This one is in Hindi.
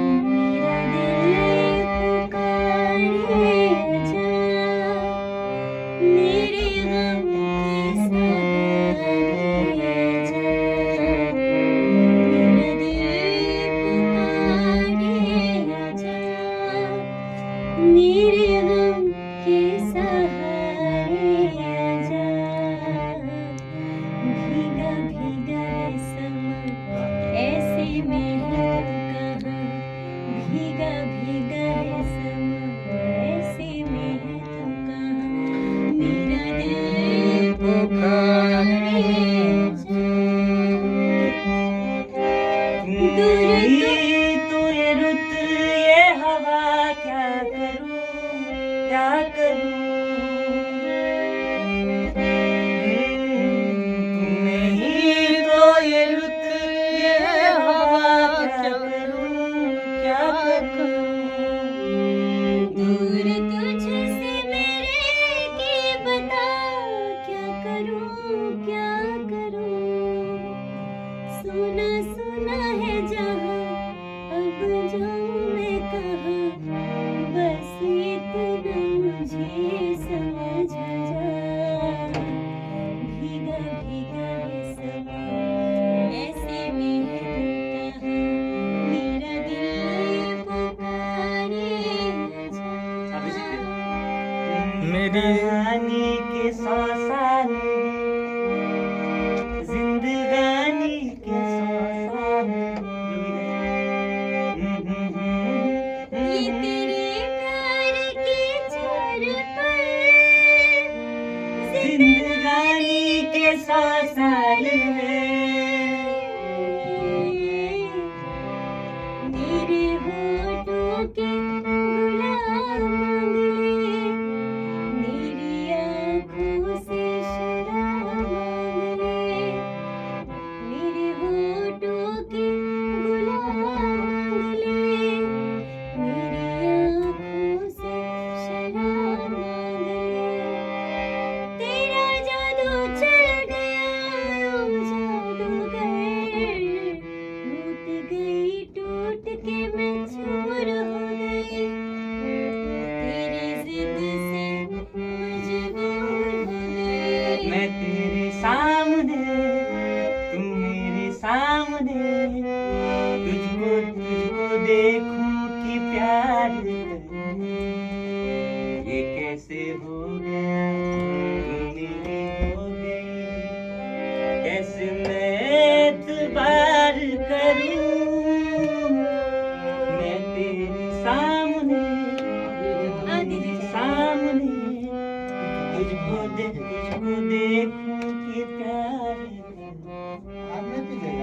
मेरा दिल पुकारे आजा, मेरे गम के सहारे आजा। मेरा दिल पुकारे आजा, मेरे गम के सहारे आजा। भीगा भीगा है समा ऐसे में है तू कहाँ, भीगा भीगा है समा ऐसे में है तू कहाँ। मेरा दिल पुकारे आजा, दूर तो ये रुत ये हवा क्या करूं, क्या करूं। दूर तुझसे मेरे के बता, क्या करूं क्या करूं। सुना सुना है जहां, अब जाऊं मैं कहां। बस इतना मुझे समझ आ जा। भीगा भीगा है समा ऐसे में है तू कहाँ। मेरा दिल पुकारे आजा, मेरी रानी के 100 साल, जिंदगानी के 100 साल। ये तेरे प्यार के 4 पल, जिंदगानी के 100 साल मेरे होठों के गुलाब मांग ले, मेरी आँखों से शराब मांग ले। मेरे होठों के गुलाब मांग ले, मेरी आँखों से शराब मांग ले। तेरा जादू चल गया ओ जादूगर, टूट के मैं चूर हो गई। तेरी जिद से मजबूर हो गई। मैं तेरे सामने, तू मेरे सामने। तुझको देखूं कि प्यार करूं। ये कैसे हो गया, तू मेरी हो गई। कैसे मैं एतबार करूं। मैं तेरे सामने, सामने। तुझको देखूं कि प्यार